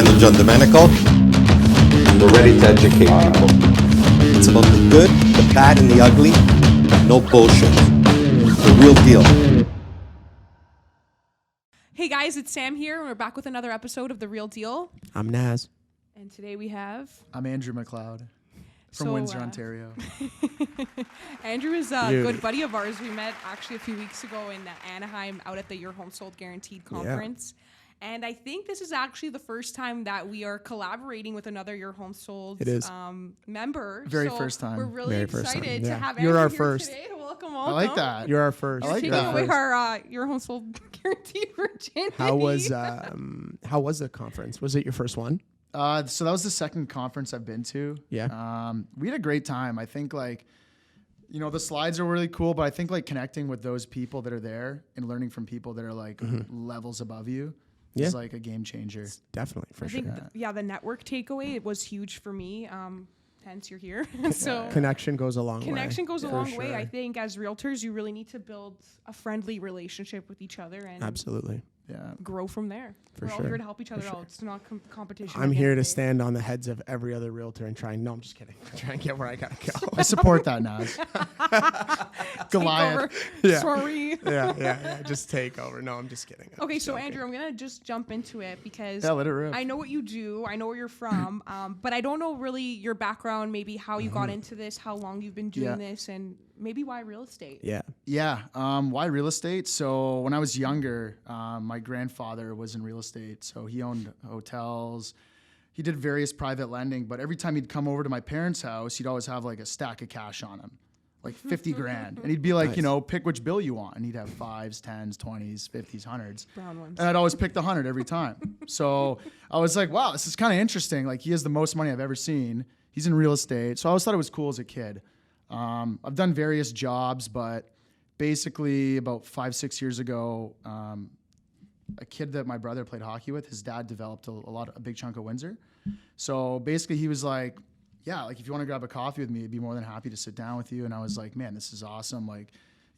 Randall John Domenico. We're ready to educate people. It's about the good, the bad, and the ugly. No bullshit. The real deal. Hey guys, it's Sam here, and we're back with another episode of The Real Deal. I'm Naz. And today we have... I'm Andrew MacLeod from Windsor, Ontario. Andrew is a good buddy of ours. We met actually a few weeks ago in Anaheim out at the Your Home Sold Guaranteed conference. And I think this is actually the first time that we are collaborating with another Your Home Sold member. Very first time. We're really excited to have You're Andrew our here first. today. Welcome. I like that. You're our first. I like Taking that. away our Your Home Sold Guaranteed virginity. How was the conference? Was it your first one? So that was the second conference I've been to. Yeah. We had a great time. I think the slides are really cool, but I think connecting with those people that are there and learning from people that are levels above you is like a game changer. Definitely, for sure. I think, the network takeaway, it was huge for me. Hence you're here. So connection goes a long way. Connection goes a long way. I think as realtors, you really need to build a friendly relationship with each other and absolutely grow from there. We're all here to help each other out. It's not competition. I'm here to stand on the heads of every other realtor and try. No, I'm just kidding. Try and get where I gotta go. I support that, Naz. Goliath. Yeah. Sorry. Yeah. Just take over. No, I'm just kidding. Okay, so Andrew, I'm gonna just jump into it because let it rip. I know what you do. I know where you're from, but I don't know really your background. Maybe how you got into this, how long you've been doing this, and maybe why real estate. Why real estate? So when I was younger, my grandfather was in real estate. So he owned hotels. He did various private lending, but every time he'd come over to my parents' house, he'd always have a stack of cash on him, like 50 grand. And he'd be like, pick which bill you want. And he'd have 5s, 10s, 20s, 50s, 100s. Brown ones. And I'd always pick the 100 every time. So I was like, wow, this is kind of interesting. He has the most money I've ever seen. He's in real estate. So I always thought it was cool as a kid. I've done various jobs, but basically about 5-6 years ago, a kid that my brother played hockey with, his dad developed a big chunk of Windsor. So basically he was like, if you want to grab a coffee with me, I'd be more than happy to sit down with you. And I was like, man, this is awesome.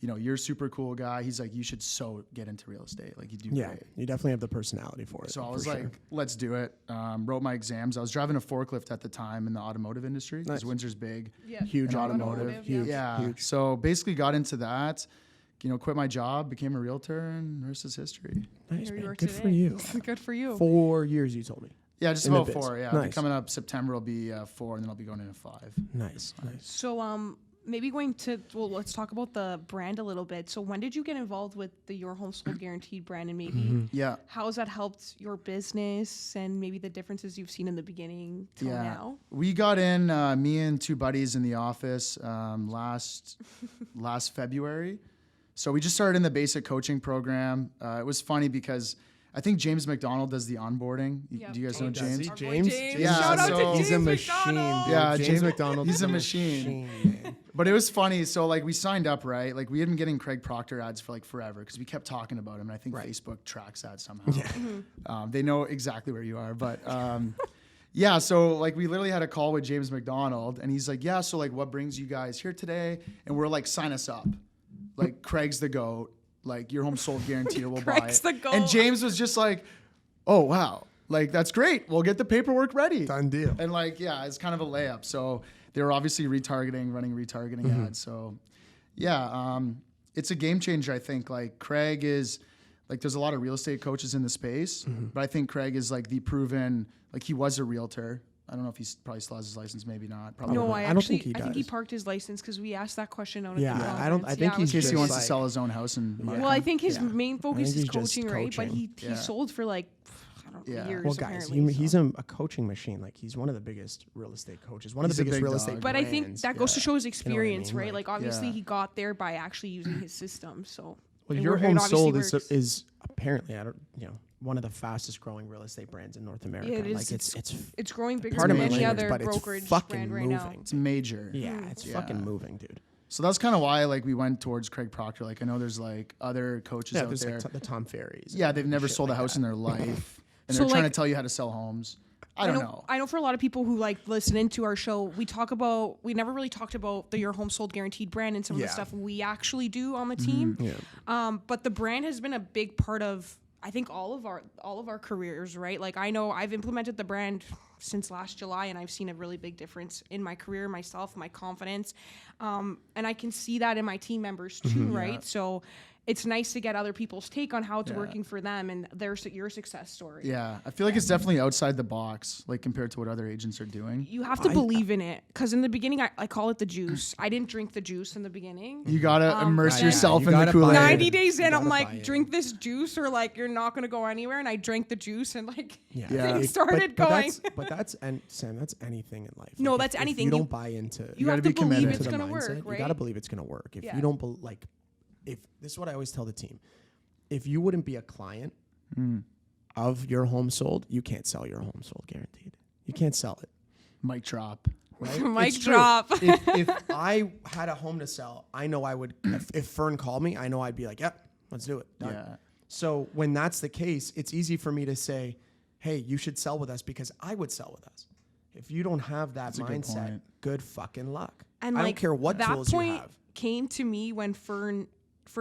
You're a super cool guy. He's like, you should so get into real estate. You do great. You definitely have the personality for it. So I was like, let's do it. Wrote my exams. I was driving a forklift at the time in the automotive industry because Windsor's big. Yeah. Huge in automotive. Huge. So basically got into that, quit my job, became a realtor, and the rest is history. Nice, man. Good for you. Good for you. 4 years, you told me. Yeah, just about 4. Yeah, nice. Coming up September will be 4, and then I'll be going into 5. Nice. So maybe let's talk about the brand a little bit. So when did you get involved with the Your Home Sold Guaranteed brand, and maybe how has that helped your business and maybe the differences you've seen in the beginning till now? We got in, me and 2 buddies in the office last February. So we just started in the basic coaching program. It was funny because I think James MacDonald does the onboarding. Do you guys know James? James? Yeah, shout out to he's James a machine. MacDonald. Yeah, James MacDonald. He's a machine. Man. But it was funny. So we signed up, right? We had been getting Craig Proctor ads for forever because we kept talking about him. And I think Facebook tracks that somehow. Yeah. They know exactly where you are. But so we literally had a call with James MacDonald, and he's like, so what brings you guys here today? And we're sign us up. Craig's the GOAT. Your Home Sold Guaranteed, we'll buy it. The GOAT. And James was just like, oh, wow. That's great. We'll get the paperwork ready. Done deal. And it's kind of a layup. So they were obviously running retargeting ads. So it's a game changer, I think. Craig is, there's a lot of real estate coaches in the space, but I think Craig is the proven, he was a realtor. I don't know if he probably still has his license, maybe not. Probably No, not. I don't think he I think he does. parked his license because we asked that question out Yeah, at the conference. I think he's in case he just wants to sell his own house. Well, I think his main focus think is he's just coaching, right? But he coaching. sold for years. Well, guys, apparently, he's a coaching machine. He's one of the biggest real estate coaches. One of He's the a biggest big real dog. estate But I think brands. that goes to show his experience, mean? right? Obviously he got there by actually using his system. So Well, it Your it Home obviously Sold works. is apparently one of the fastest growing real estate brands in North America. Yeah, it is. It's growing bigger pardon than my any language, other but it's brokerage fucking brand right moving. now. It's major. Yeah, it's fucking moving, dude. So that's kind of why we went towards Craig Proctor. I know there's other coaches out there's there. the Tom Ferries. Yeah, they've never shit sold a like house that. in their life. And So, they're trying to tell you how to sell homes. I don't know. I know for a lot of people who listen into our show, we never really talked about the Your Home Sold Guaranteed brand and some of the stuff we actually do on the team. Yeah. But the brand has been a big part of I think all of our careers, right? Like I know I've implemented the brand since last July, and I've seen a really big difference in my career, myself, my confidence, and I can see that in my team members too, right? Yeah. So it's nice to get other people's take on how it's working for them and your success story. Yeah, I feel like it's definitely outside the box, like compared to what other agents are doing. You have to believe in it, because in the beginning, I call it the juice. I didn't drink the juice in the beginning. You gotta immerse and yourself you in the gotta Kool-Aid. buy it. 90 days in, You I'm gotta buy like, it. drink this juice or like you're not going to go anywhere. And I drank the juice and like Yeah. things started going. But that's and Sam, that's anything in life. No, Like, that's if anything. you You- don't buy into You gotta have to be committed believe to it's the going to mindset, work, right? You gotta believe it's gonna work. If Yeah. you don't if this is what I always tell the team, if you wouldn't be a client of your home sold, you can't sell your home sold guaranteed. You can't sell it. Mic drop. Right? Mic It's true. drop. if I had a home to sell, I know I would. If Fern called me, I know I'd be like, "Yep, let's do it." Done. Yeah. So when that's the case, it's easy for me to say, "Hey, you should sell with us," because I would sell with us. If you don't have that a good mindset, point. good fucking luck. And I like don't care what that tools you point have. came to me when Fern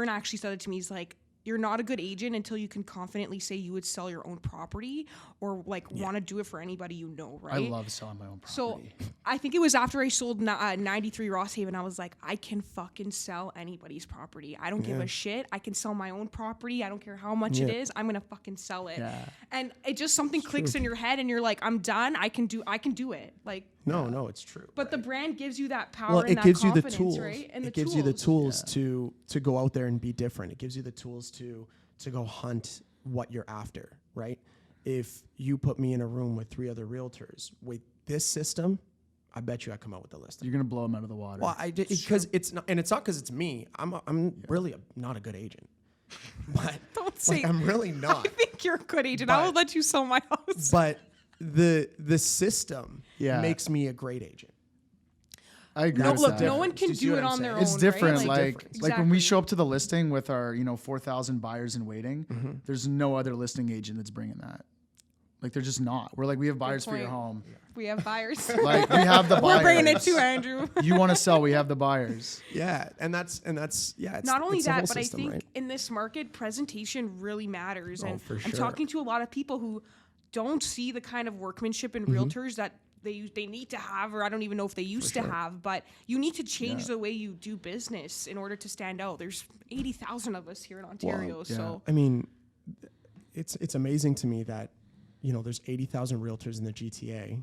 actually said it to me. He's like, you're not a good agent until you can confidently say you would sell your own property or like want to do it for anybody you know, right? I love selling my own property. So I think it was after I sold 93 Ross Haven, I was like, I can fucking sell anybody's property. I don't give a shit. I can sell my own property. I don't care how much it is. I'm gonna fucking sell it. Yeah. And it just something clicks in your head, and you're like, I'm done. I can do it. Like, No, it's true. but the brand gives you that power Well, and it that gives you the confidence, tools. right? And it the gives tools. you the tools to go out there and be different. It gives you the tools to go hunt what you're after, right? If you put me in a room with 3 other realtors with this system, I bet you I come out with the listing. You're gonna blow them out of the water. Well, I did because it's not, and it's not because it's me. I'm really not a good agent, but Don't say. I'm really not. I think you're a good agent. I will But- let you sell my house. But the system Yeah. makes me a great agent. I agree. No, with look, that. no one Do can you see do what it I'm on their saying? own. It's different. Right? Like when Exactly. we show up to the listing with our 4,000 buyers in waiting, Mm-hmm. there's no other listing agent that's bringing that. Like they're just not. We're like, we have buyers for your point. home. We have buyers. Like we have the buyers. We're bringing it to Andrew. You want to sell? We have the buyers. Yeah, and that's yeah. It's, Not only it's the whole that, but system, I think right? in this market, presentation really matters. Oh, And for I'm sure. talking to a lot of people who don't see the kind of workmanship in Mm-hmm. realtors that they need to have, or I don't even know if they used to have, but you need to change the way you do business in order to stand out. There's 80,000 of us here in Ontario, so I mean, it's amazing to me that there's 80,000 realtors in the GTA.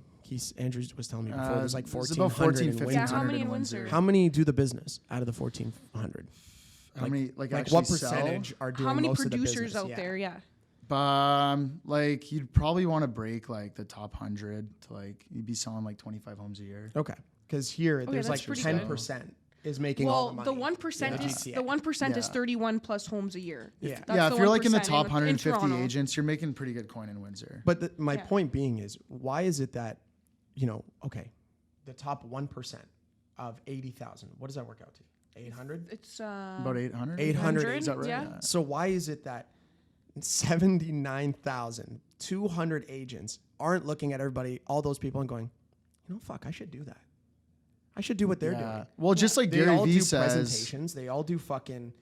Andrew was telling me before there's like There's 1,400 about 14, in 1500 Windsor. Yeah, how many in Windsor. Windsor? How many do the business out of the 1,400? How many like Like actually what sell? percentage are doing how many most producers of the business? out there? Yeah. Like you'd probably want to break like the top 100 to like you'd be selling like 25 homes a year. Okay, because here there's that's like pretty 10% is making all the Well, money. the 1% Yeah. is GTA. the 1% is Yeah. 31 plus homes a year. Yeah. That's Yeah, the if you're like in the 1% top in 150 Toronto. agents, you're making pretty good coin in Windsor. But my Yeah. point being is, why is it that, okay, the top 1% of 80,000, what does that work out to? 800? It's About 800? 800, Is that right? yeah. So why is it that 79,200 agents aren't looking at everybody, all those people, and going, fuck, I should do that. I should do what they're doing. Well, just like They Gary all Vee do says, presentations. They all do fucking,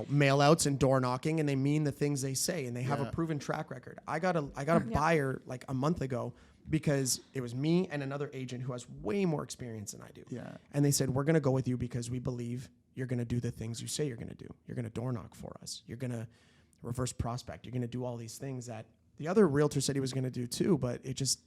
mail outs and door knocking, and they mean the things they say, and they have a Yeah. proven track record. I got a buyer like a month ago because it was me and another agent who has way more experience than I do. Yeah. And they said, we're going to go with you because we believe you're going to do the things you say you're going to do. You're going to door knock for us. You're going to reverse prospect. You're going to do all these things that the other realtor said he was going to do too, but it just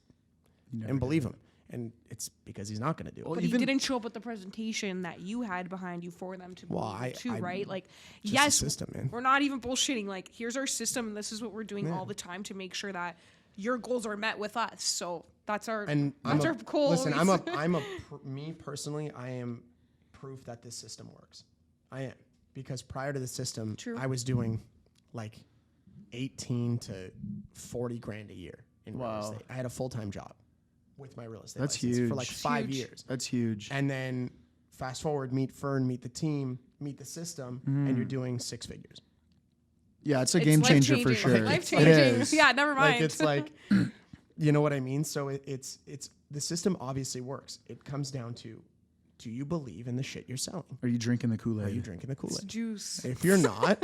didn't believe him. And it's because he's not going to do it. Well, But even- he didn't show up with the presentation that you had behind you for them to Well, believe it too, I- right? Like, just yes, the system, man. we're not even bullshitting. Like, here's our system, and this is what we're doing all the time to make sure that your goals are met with us. So that's our our goal. Listen, me personally, I am proof that this system works. I am, because prior to the system, True. I was doing like 18 to 40 grand a year in real Wow. estate. I had a full-time job with my real estate That's license for huge. like 5 Huge. years. That's huge. And then fast forward, meet Fern, meet the team, meet the system, and you're doing 6 figures. Yeah, it's a It's game changer for life-changing. sure. Life-changing. It is. Yeah, never mind. Like it's like, you know what I mean? So it's the system obviously works. It comes down to, do you believe in the shit you're selling? Are you drinking the Are you Kool-Aid? drinking the Kool-Aid? juice. If you're not,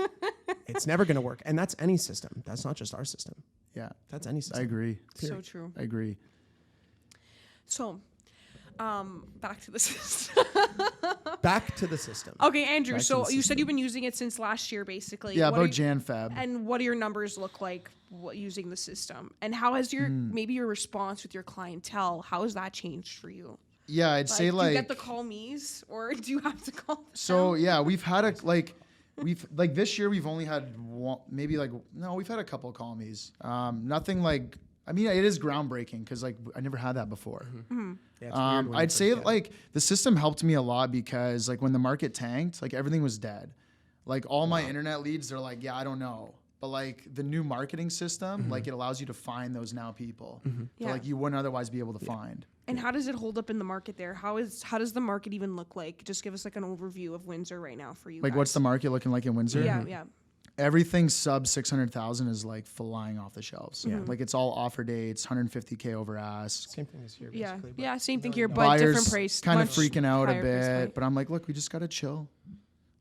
It's never going to work. And that's any system. That's not just our system. Yeah. That's any system. I agree. So true. I agree. So, back to the system. Back to the system. Okay, Andrew. Back to So the you said system. you've been using it since last year, basically. Yeah, What are about you- Jan-Feb. And what do your numbers look like using the system? And how has your maybe your response with your clientele? How has that changed for you? Yeah, I'd say do like. you get the call me's or do you have to call them? So yeah, we've had this year we've only had one, we've had a couple of call me's. Nothing like. I mean, it is groundbreaking because like I never had that before. Yeah, it's weird when you I'd say first get it. like the system helped me a lot because like when the market tanked, like everything was dead. Like all my internet leads, they're like, yeah, I don't know. But like the new marketing system, like it allows you to find those now people that Yeah. like you wouldn't otherwise be able to find. And how does it hold up in the market there? How does the market even look like? Just give us like an overview of Windsor right now for you. Like what's the market looking like in Windsor? Yeah. Everything sub 600,000 is like flying off the shelves. Yeah. Like it's all offer dates, 150K over ask. Same thing this year, Yeah. basically. but Yeah, same thing here, but Buyers different price. kind of much freaking out a higher price bit, point. but I'm like, look, we just gotta chill.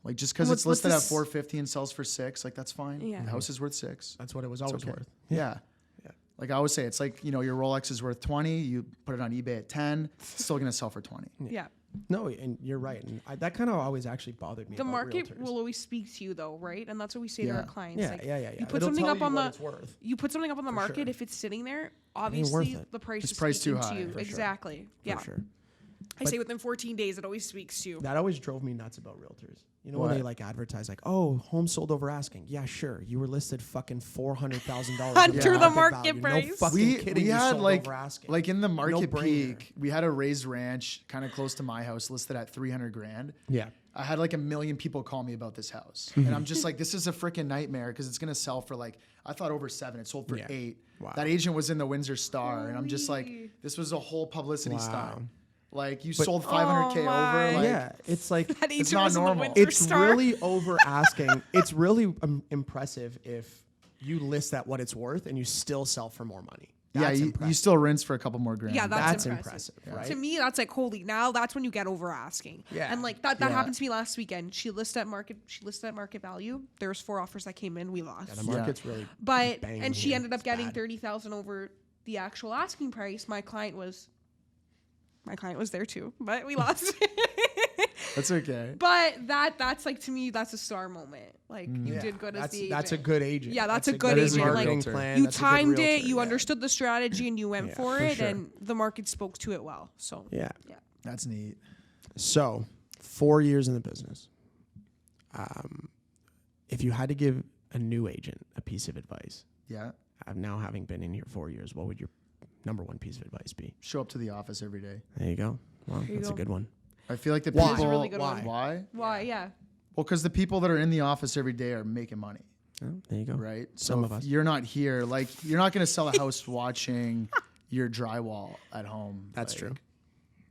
Like just because What's- it's what's listed at this- 450 and sells for 6, like that's fine. Yeah. The house is worth 6. That's what it was always okay. worth. Yeah. Yeah. Like I always say, it's like, your Rolex is worth 20, you put it on eBay at 10, it's still gonna sell for 20. Yeah. No, and you're right. And that kind of always actually bothered me. The about market realtors. will always speak to you though, right? And that's what we say to Yeah. our clients. Yeah, like, yeah. You put It'll something tell up you on what the it's worth. you put something up on the market, sure. if it's sitting there, worth obviously it. the price It's is priced too speaking to high, you. for sure. Exactly. Yeah. For sure. I say within 14 days it always speaks to you. That always drove me nuts about realtors. You know What? when they like advertise like, "Oh, home sold over asking." Yeah, sure. You were listed fucking $400,000 Under the market price. No fucking We kidding. we you had sold like over asking. in the market No-brainer. peak, we had a raised ranch kind of close to my house listed at 300 grand. Yeah. I had like 1 million people call me about this house. And I'm just like, this is a freaking nightmare because it's going to sell for like, I thought over 7. It sold for Yeah. 8. Wow. That agent was in the Windsor Star. And I'm just like, Holy. this was a whole publicity Wow. stunt. Like you sold 500K Oh my. over. Like, Yeah, it's like That It's agent not was in the normal. Windsor it's Star. really over asking. It's really impressive if you list at what it's worth and you still sell for more money. yeah, That's you impressive. still rinse for a couple more grand. Yeah, That's impressive. impressive, right? To me, that's like holy. Now that's when you get over asking. Yeah. And like that Yeah. happened to me last weekend. She listed at market value. There was 4 offers that came in. We lost. The market's really But banging and she here. ended up It's getting bad. 30,000 over the actual asking price. My client was there too, but we lost. That's okay. But that's like to me that's a star moment. Like you Yeah. did good as That's, the agent. that's a good agent. Yeah, that's a good good agent. Like, marketing plan. You That's a good timed it, realtor, you yeah. understood the strategy, and you went Yeah, for for it, sure. and the market spoke to it well. So Yeah. That's neat. So, 4 years in the business. If you had to give a new agent a piece of advice, Yeah. now having been in here 4 years, what would your number one piece of advice be? Show up to the office every day. There you go. Well, you that's go. a good one. I feel like the Why? people. That is a really good one. Why? why? Yeah. Well, because the people that are in the office every day are making money, Oh, there you go. right? Some So of if us. you're not here, like you're not going to sell a house watching your drywall at home. That's Like, true.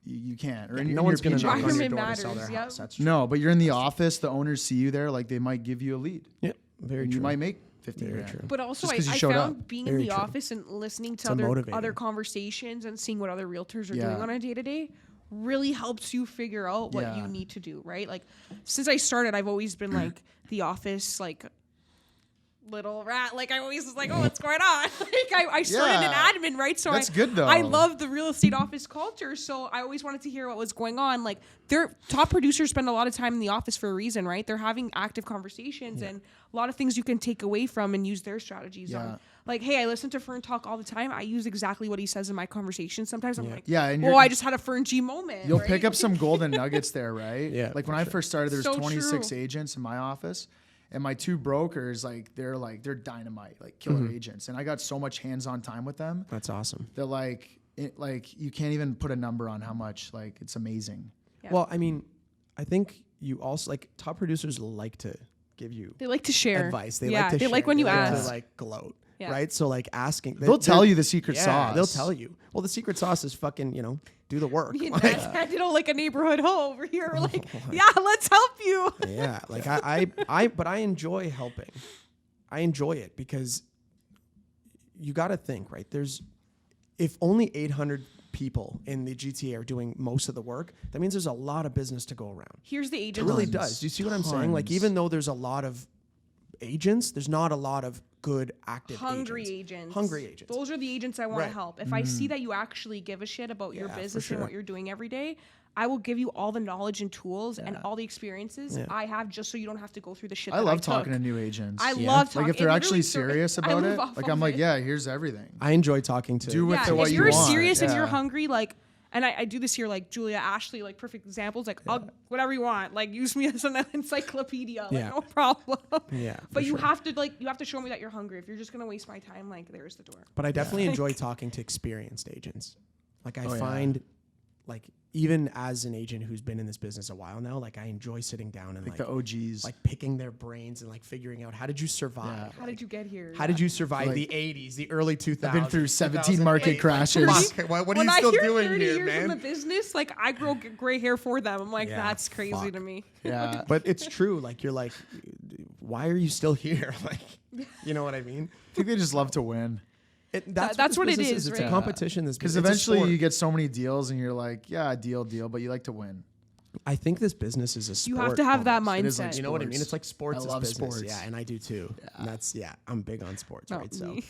You can't. Or Yeah, in no your one's going to PJs. knock on your Environment door to sell their matters, house. yep. That's true. No, but you're in the office. The owners see you there. Like they might give you a lead. Yeah, very and true. you might make 15 Very grand. true. But also, Just I 'cause you found showed up. being Very in the true. office and listening to a other motivator. conversations and seeing what other realtors are Yeah. doing on a day to day really helps you figure out what Yeah. you need to do, right? Like since I started, I've always been like the office, like little rat. Like I always was like, oh, what's going on? Like I started Yeah. in admin, right? So That's good, though. I love the real estate office culture. So I always wanted to hear what was going on. Like their top producers spend a lot of time in the office for a reason, right? They're having active conversations and a lot of things you can take away from and use their strategies Yeah. on. Like, hey, I listen to Fern talk all the time. I use exactly what he says in my conversation. Sometimes I'm like, Yeah, and oh, you're- I just had a Fern G moment. You'll right? pick up some golden nuggets there, right? Yeah, Like when for I sure. first started, there was So 26 true. agents in my office, and my 2 brokers, they're dynamite, like killer Mm-hmm. agents, and I got so much hands-on time with them. That's awesome. They're like you can't even put a number on how much. Like it's amazing. Yeah. Well, I mean, I think you also like top producers like to give you They like to share advice. They yeah, like to they share. like when you They like ask. to like gloat. Yeah. Right? So like asking They'll tell you the secret yeah, sauce. They'll tell you. Well, the secret sauce is fucking, do the work. You Like, know, like a neighborhood hoe over here. We're like, yeah, let's help you. yeah, like but I enjoy helping. I enjoy it because you got to think, right? If only 800 people in the GTA are doing most of the work, that means there's a lot of business to go around. Here's the It agent. really Tons. does. Do you see what I'm saying? Like Tons. even though there's a lot of agents, there's not a lot of good active Hungry agents. Those are the agents I want to Right. help. If I see that you actually give a shit about your Yeah, for business and sure. what you're doing every day, I will give you all the knowledge and tools and all the experiences I have, just so you don't have to go through the shit I that love I took. talking to new agents. I love talking. Like if they're it actually literally serious I about live it, off like of I'm like, it. yeah, here's everything. I enjoy talking to Do with Yeah, it what if you you're want. serious and you're Yeah. hungry, like, and I do this here, like Julia, Ashley, like perfect examples, like whatever you want, like use me as an encyclopedia, like Yeah. no problem. Yeah, But for you sure. have to show me that you're hungry. If you're just gonna waste my time, like there's the door. But I definitely enjoy talking to experienced agents. Like I yeah. find, like even as an agent who's been in this business a while now, like I enjoy sitting down and Like the OGs. like picking their brains and like figuring out how did you survive? How did you get here? How did you survive Like, the 80s, the early 2000s? I've been through 17 market 2008? crashes. Fuck, what are When you I still hear doing 30 here, years in the man? business, like I grow gray hair for them. I'm like, Yeah, that's crazy fuck. to me. Yeah. But it's true. Like you're like, why are you still here? Like, you know what I mean? I think they just love to win. That's this what it business is, It's right? a competition. Because eventually you get so many deals and you're like, yeah, deal, but you like to win. I think this business is a sport. You have to have that almost. It is like mindset. You know what I sports. mean? It's like sports. I is love business. sports. Yeah, and I do too. And that's I'm big on sports, Not right? So me.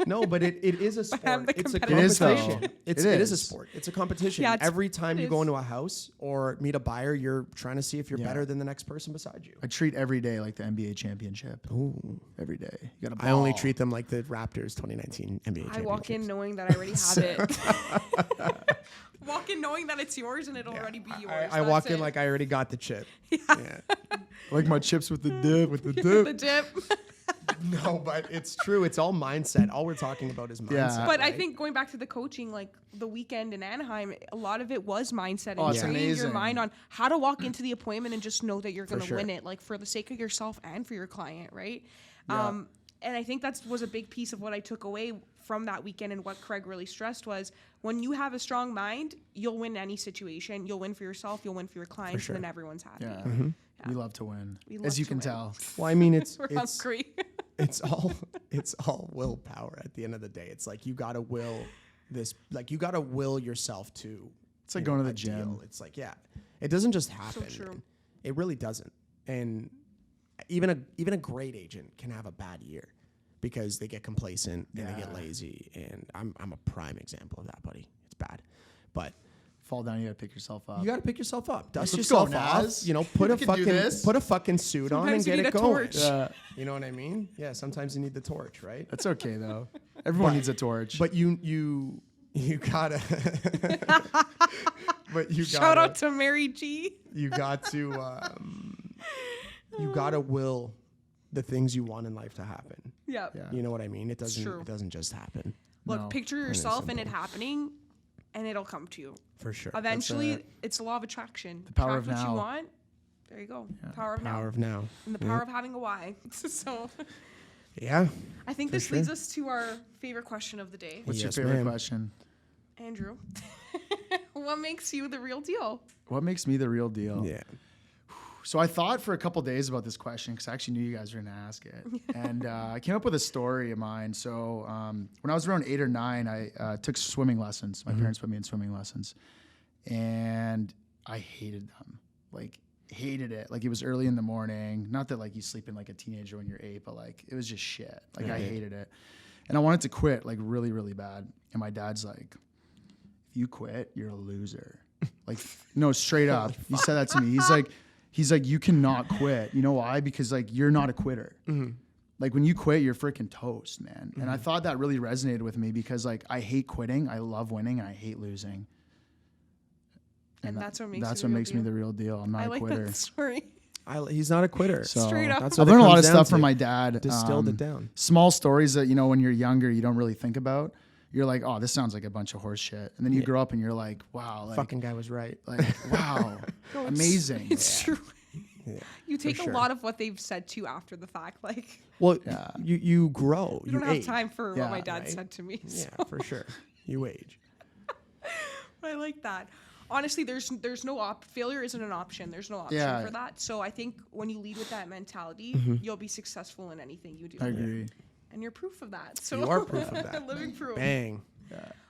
no, but it is a I'm sport. the It's a competitive It is, though. competition. It It is a is. sport. It's a competition. Yeah, it's- Every time it you go is. into a house or meet a buyer, you're trying to see if you're Yeah. better than the next person beside you. I treat every day like the NBA championship. Ooh. Every day. You got to I only treat them like the Raptors 2019 NBA I walk in championships. knowing that I already have it. Walk in knowing that it's yours and it'll already be yours. I walk in That's it. like I already got the chip. Yeah. like my chips with the dip. With the the dip. dip. No, but it's true. It's all mindset. All we're talking about is mindset. Yeah. But I right? think going back to the coaching, like the weekend in Anaheim, a lot of it was mindset Oh, and it's training your amazing. mind on how to walk into the appointment and just know that you're going to sure. win it, like for the sake of yourself and for your client, right? Yeah. And I think that was a big piece of what I took away from that weekend, and what Craig really stressed was when you have a strong mind, you'll win any situation. You'll win for yourself, you'll win for your clients, sure. and then everyone's happy. Yeah. Mm-hmm. We love to win. We love As you to can win. tell. Well, I mean, it's We're it's hungry. it's all willpower at the end of the day. It's like you gotta will this, like you gotta will yourself to. It's like you going know, to the a gym. deal. It's like it doesn't just happen. true. man. It really doesn't. And even a great agent can have a bad year because they get complacent and they get Yeah. lazy. And I'm a prime example of that, buddy. It's bad, but. Fall down, you got to pick yourself up. You got to pick yourself up, dust Let's go, yourself off. Naz. You know, put We a can do this. fucking suit on and Sometimes you get need it a going. torch. Yeah. You know what I mean? Yeah. Sometimes you need the torch, right? That's okay, though. Everyone needs a torch. But you gotta. but you Shout gotta, out to Mary G. You got to. You gotta will the things you want in life to happen. Yeah. Yeah. You know what I mean? It doesn't. true. It doesn't just happen. Look, No. picture and yourself and it simple. happening, and it'll come to you. For sure. Eventually, it's the law of attraction. The power of what now. you want. There you go. Power of Power now. of now. And the power of having a why. So Yeah. I think For this sure. leads us to our favorite question of the day. What's Yes, your favorite ma'am. question? Andrew, what makes you the real deal? What makes me the real deal? Yeah. So I thought for a couple days about this question because I actually knew you guys were going to ask it. And I came up with a story of mine. So when I was around 8 or 9, I took swimming lessons. My parents put me in swimming lessons. And I hated them. Like, hated it. Like, it was early in the morning. Not that, like, you sleep in like a teenager when you're 8, but, like, it was just shit. Like, I hated it. And I wanted to quit, like, really, really bad. And my dad's like, if you quit, you're a loser. Like, no, straight up. He said that to me. He's like, you cannot quit. You know why? Because, like, you're not a quitter. Like, when you quit, you're freaking toast, man. And I thought that really resonated with me because, like, I hate quitting. I love winning. And I hate losing. And that's what makes That's you what the real makes me deal. the real deal. I'm not I a like quitter. that story. He's not a quitter. So Straight up. That's I've what it learned a lot comes of down stuff from to. my dad. Distilled it down. Small stories that, you know, when you're younger, you don't really think about. You're like, oh, this sounds like a bunch of horse shit. And then you grow up and you're like, wow, like, Fucking guy was right. wow, amazing. It's true. Yeah, You take sure. a lot of what they've said to you after the fact. Like, Well, Yeah. you grow. you don't have age. time for Yeah, what my dad right? said to me. Yeah, So for sure. You age. I like that. Honestly, there's no failure isn't an option. There's no option Yeah. for that. So I think when you lead with that mentality, you'll be successful in anything you do. I agree. And you're proof of that. So You are proof of that. Living proof. Bang.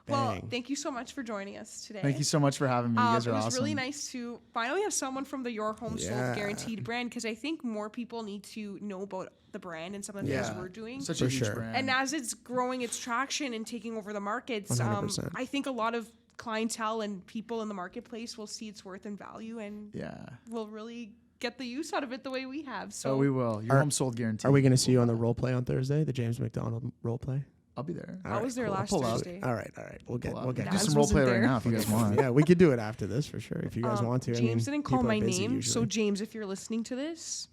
Well, Bang. thank you so much for joining us today. Thank you so much for having me. You guys are it was awesome. really nice to finally have someone from the Your Home Sold Yeah. Guaranteed brand, because I think more people need to know about the brand and some of the things we're doing. Such For a huge sure. brand. And as it's growing its traction and taking over the markets, 100%. I think a lot of clientele and people in the marketplace will see its worth and value and will really get the use out of it the way we have. So we will. Your Home Sold Guaranteed. Are we going to see you on the role play on Thursday? The James McDonald role play? I'll be there. I was there last pull up. Thursday. All right. We'll get. Do Naz some role play wasn't right there. now if you guys want. Yeah, we could do it after this for sure if you guys want to. James didn't call people are my busy name, so usually. James, if you're listening to this,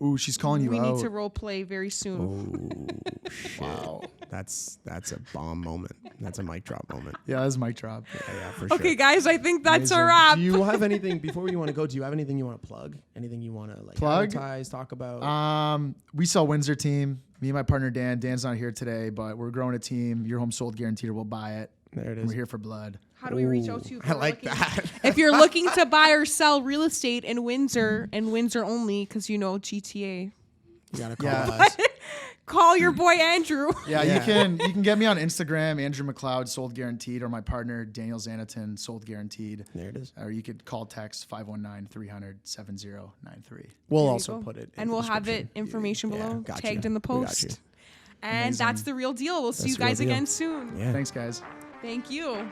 Ooh, she's calling you we out. need to role play very soon. Oh, shit. Wow. That's a bomb moment. That's a mic drop moment. Yeah, that's mic drop. Yeah, for sure. Okay, guys, I think that's a Amazing. wrap. Do you have anything before you want to go? Do you have anything you want to plug? Anything you want to like Plug? advertise, talk about? We sell Windsor team. Me and my partner Dan. Dan's not here today, but we're growing a team. Your Home Sold Guaranteed, or we'll buy it. There it We're is. here for blood. How do we reach out to you? I like that. If you're looking to buy or sell real estate in Windsor and Windsor only, because GTA, You gotta call Yeah. us. call your boy Andrew. Yeah, Yeah. you can get me on Instagram, Andrew MacLeod, Sold Guaranteed, or my partner Daniel Zanaton, Sold Guaranteed. There it is. Or you could call text 519-300-7093. We'll There you also go. put it in And the we'll have it description. information Yeah, below, gotcha. tagged in the We got post. you. And that's the real deal. We'll see That's you the real guys deal. again soon. Yeah. Thanks, guys. Thank you.